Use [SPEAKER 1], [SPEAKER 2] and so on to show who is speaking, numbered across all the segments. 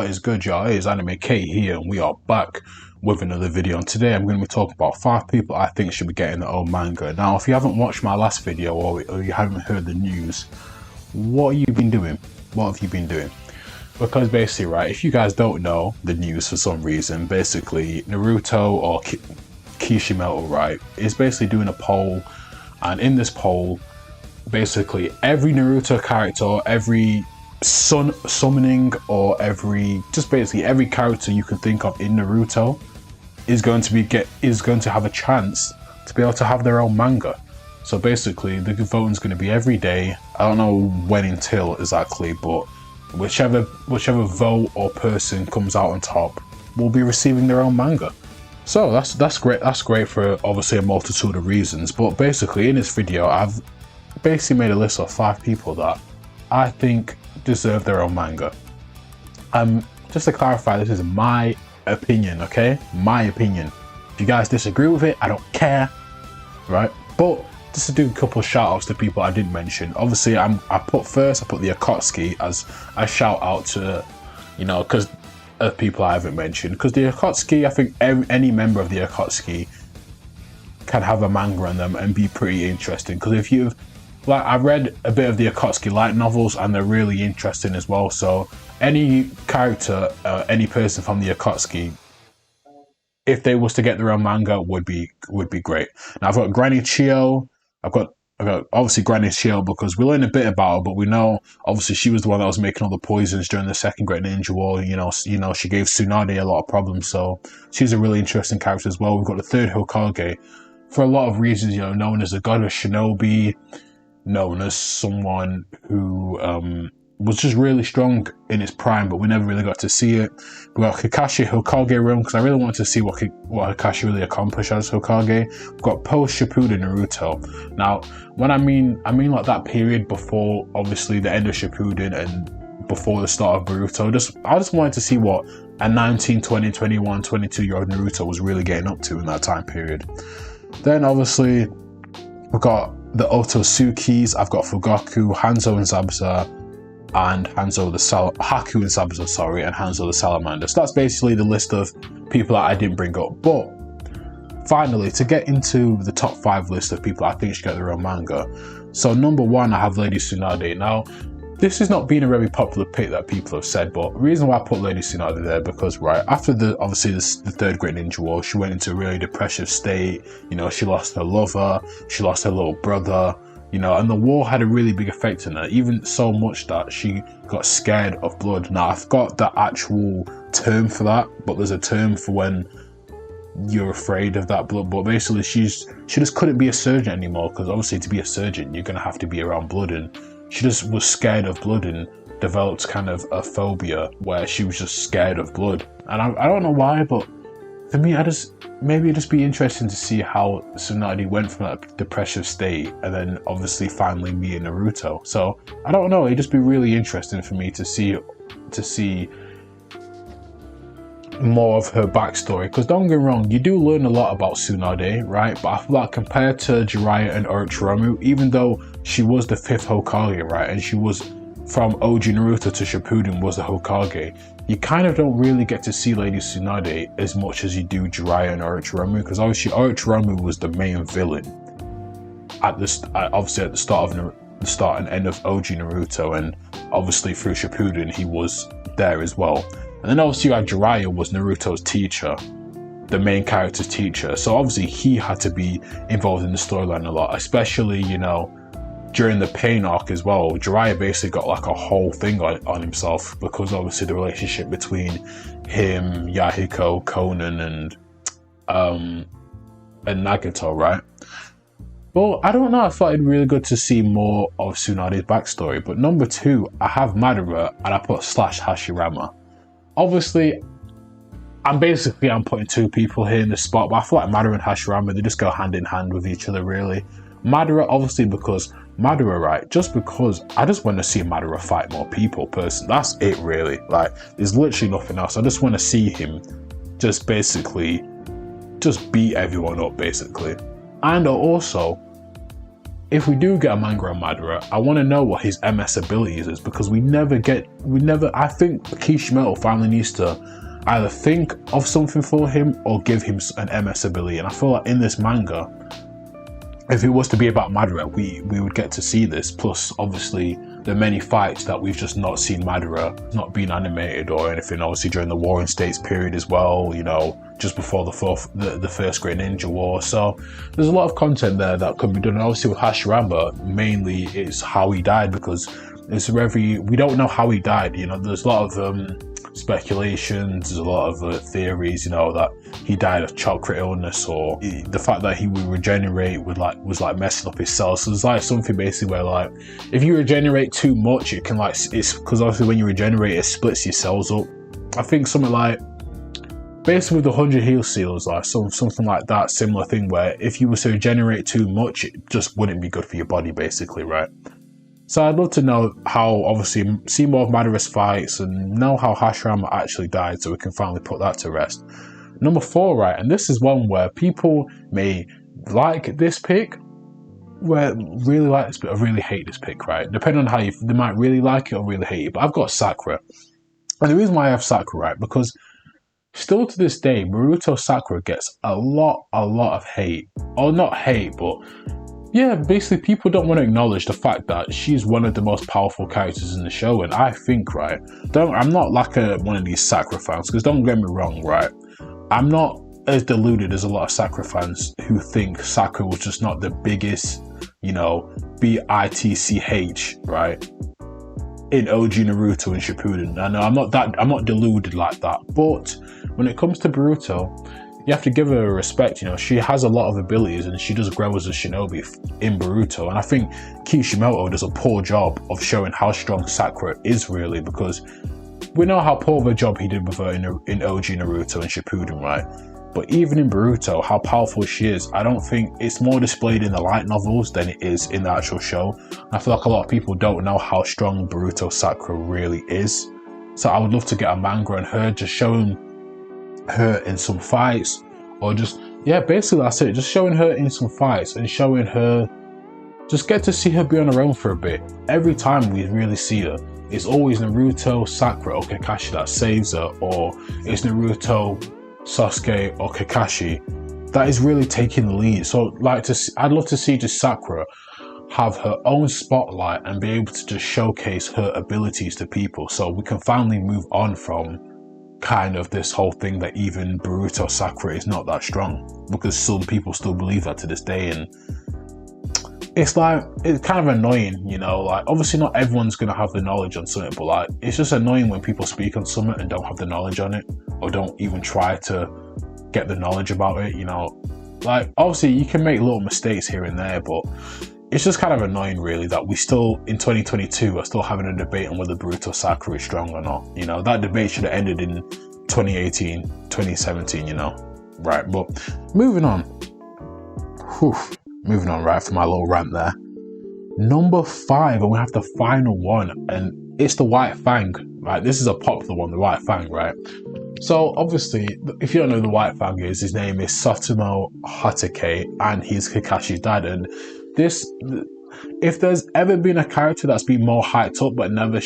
[SPEAKER 1] What is good, y'all? It is Anime K here, and we are back with another video. And today I'm going to be talking about 5 people I think should be getting their own manga. Now, if you haven't watched my last video or you haven't heard the news, what have you been doing? What have you been doing? Because basically, right, if you guys don't know the news for some reason, basically Naruto or Kishimoto, right, is basically doing a poll, and in this poll, basically every Naruto character, every summoning, or basically every character you can think of in Naruto is going to have a chance to be able to have their own manga. So basically the voting is going to be every day. I don't know when until exactly, but whichever vote or person comes out on top will be receiving their own manga. So that's great. That's great for obviously a multitude of reasons. But basically in this video I've basically made a list of 5 people that I think deserve their own manga. Just to clarify, this is my opinion, okay? My opinion. If you guys disagree with it, I don't care, right? But just to do a couple of shout outs to people I didn't mention. Obviously, I put the Akatsuki as a shout out to, because of people I haven't mentioned. Because the Akatsuki, I think any member of the Akatsuki can have a manga on them and be pretty interesting. Because if you've I've read a bit of the Akatsuki light novels and they're really interesting as well. So any character, any person from the Akatsuki, if they was to get their own manga, would be great. Now I've got Granny Chio. I've got obviously Granny Chio because we learned a bit about her, but we know obviously she was the one that was making all the poisons during the Second Great Ninja War. She gave Tsunade a lot of problems, so she's a really interesting character as well. We've got the third Hokage for a lot of reasons. Known as the god of shinobi, known as someone who was just really strong in his prime, but we never really got to see it. We got Kakashi Hokage realm because I really wanted to see what Kakashi really accomplished as Hokage. We've got post Shippuden Naruto. Now, when I mean like that period before obviously the end of Shippuden and before the start of Naruto. I just wanted to see what a 19, 20, 21, 22-year-old Naruto was really getting up to in that time period. Then obviously we've got the Ototsukis. I've got Fugaku, Hanzo and Zabuza, and Haku and Zabuza, sorry, and Hanzo the Salamander. So that's basically the list of people that I didn't bring up. But finally, to get into the top 5 list of people I think should get their own manga. So number 1, I have Lady Tsunade. Now, this has not been a very popular pick that people have said, but the reason why I put Lady Tsunade there because right after the Third Great Ninja War, she went into a really depressive state. She lost her lover, she lost her little brother, and the war had a really big effect on her, even so much that she got scared of blood. Now, I've got the actual term for that, but there's a term for when you're afraid of that blood. But basically, she just couldn't be a surgeon anymore because obviously to be a surgeon, you're going to have to be around blood, and she just was scared of blood and developed kind of a phobia where she was just scared of blood. And I don't know why, but for me, maybe it'd just be interesting to see how Tsunade went from that depressive state and then obviously finally meeting Naruto. So I don't know, it'd just be really interesting for me to see more of her backstory. Because don't get me wrong, you do learn a lot about Tsunade, right? But I feel like compared to Jiraiya and Orochimaru, even though she was the 5th Hokage, right, and she was from OG Naruto to Shippuden was the Hokage, you kind of don't really get to see Lady Tsunade as much as you do Jiraiya and Orochimaru, because obviously Orochimaru was the main villain at the start and end of OG Naruto, and obviously through Shippuden he was there as well. And then obviously you had Jiraiya was Naruto's teacher, the main character's teacher, so obviously he had to be involved in the storyline a lot, especially during the Pain arc as well. Jiraiya basically got like a whole thing on himself because obviously the relationship between him, Yahiko, Conan, and Nagato, right? Well, I don't know, I thought it'd be really good to see more of Tsunade's backstory. But number 2, I have Madara, and I put / Hashirama. Obviously, I'm putting 2 people here in the spot, but I feel like Madara and Hashirama, they just go hand in hand with each other, really. Madara, obviously, because Madara, right, just because I just want to see Madara fight more people, that's it, really. Like, there's literally nothing else. I just want to see him just basically just beat everyone up, basically. And also, if we do get a manga on Madara, I want to know what his MS abilities is, because I think Kishimoto finally needs to either think of something for him or give him an MS ability. And I feel like in this manga, if it was to be about Madara, we would get to see this, plus obviously the many fights that we've just not seen Madara not being animated or anything, obviously during the Warring States period as well, you know, just before the first Great Ninja War. So there's a lot of content there that could be done. And obviously with Hashirama, mainly it's how he died, because we don't know how he died. You know, there's a lot of speculations, there's a lot of theories, you know, that he died of chakra illness, or the fact that he would regenerate was like messing up his cells. So there's like something basically where, like, if you regenerate too much, it can, like, it's because obviously when you regenerate, it splits your cells up. I think something like, basically with the 100 heal seals, like something like that, similar thing, where if you were to regenerate too much, it just wouldn't be good for your body, basically, right? So I'd love to know how, obviously, see more of Madara's fights and know how Hashirama actually died, so we can finally put that to rest. Number 4, right, and this is one where people may like this pick, where really like this pick or really hate this pick, right? Depending on how they might really like it or really hate it. But I've got Sakura. And the reason why I have Sakura, right, because still to this day, Naruto Sakura gets a lot of hate. Or not hate, but yeah, basically people don't want to acknowledge the fact that she's one of the most powerful characters in the show. And I think, right, I'm not like one of these Sakura fans, because don't get me wrong, right, I'm not as deluded as a lot of Sakura fans who think Sakura was just not the biggest, you know, bitch, right, in OG Naruto and Shippuden. I know I'm not deluded like that, but when it comes to Naruto, you have to give her respect. You know, she has a lot of abilities and she does grow as a shinobi in Naruto. And I think Kishimoto does a poor job of showing how strong Sakura is really, because we know how poor of a job he did with her in OG Naruto and Shippuden, right? But even in Naruto, how powerful she is, I don't think it's more displayed in the light novels than it is in the actual show. I feel like a lot of people don't know how strong Naruto Sakura really is. So I would love to get a manga on her, just showing her in some fights, or just, yeah, basically that's it, just showing her in some fights and showing her, just get to see her be on her own for a bit. Every time we really see her, it's always Naruto, Sakura or Kakashi that saves her, or it's Naruto, Sasuke or Kakashi that is really taking the lead. So I'd love to see just Sakura have her own spotlight and be able to just showcase her abilities to people, so we can finally move on from kind of this whole thing that even Naruto Sakura is not that strong, because some people still believe that to this day. And it's like, it's kind of annoying, you know, like obviously not everyone's gonna have the knowledge on something, but like it's just annoying when people speak on something and don't have the knowledge on it, or don't even try to get the knowledge about it, you know. Like obviously you can make little mistakes here and there, but it's just kind of annoying really that we still in 2022 are still having a debate on whether Naruto Sakura is strong or not. You know, that debate should have ended in 2018, 2017, you know. Right, but moving on. Moving on, right, for my little rant there. Number 5, and we have the final one, and it's the White Fang, right? This is a popular one, the White Fang, right? So obviously, if you don't know who the White Fang is, his name is Sakumo Hatake, and he's Kakashi's dad. And this, if there's ever been a character that's been more hyped up but never been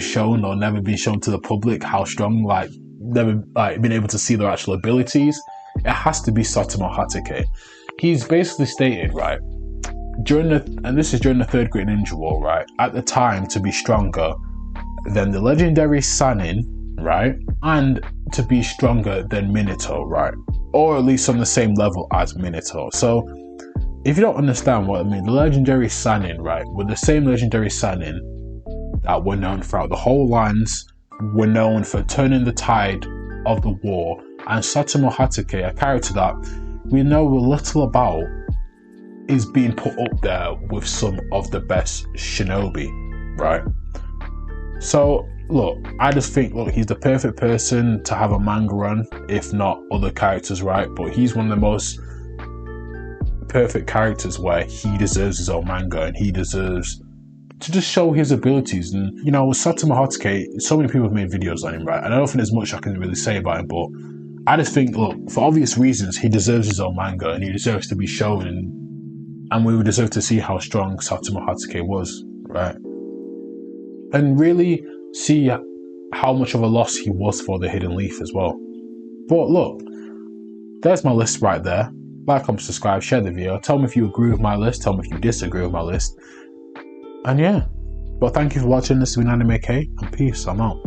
[SPEAKER 1] shown to the public how strong, like never like been able to see their actual abilities, it has to be Sakumo Hatake. He's basically stated, right, and this is during the Third Great Ninja War, right, at the time to be stronger than the legendary Sannin, right, and to be stronger than Minato, right, or at least on the same level as Minato. So if you don't understand what I mean, the legendary Sannin, right, were the same legendary Sannin that were known throughout the whole lands, were known for turning the tide of the war. And Sakumo Hatake, a character that we know a little about, is being put up there with some of the best shinobi, right? So look, I just think, look, he's the perfect person to have a manga run, if not other characters, right? But he's one of the most perfect characters where he deserves his own manga, and he deserves to just show his abilities. And you know, with Sakumo Hatake, so many people have made videos on him, right? And I don't think there's much I can really say about him, but I just think, look, for obvious reasons, he deserves his own manga, and he deserves to be shown and and we deserve to see how strong Sakumo Hatake was, right? And really see how much of a loss he was for the Hidden Leaf as well. But look, there's my list right there. Like, comment, subscribe, share the video. Tell me if you agree with my list. Tell me if you disagree with my list. And yeah, but thank you for watching. This has been Anime K, and peace. I'm out.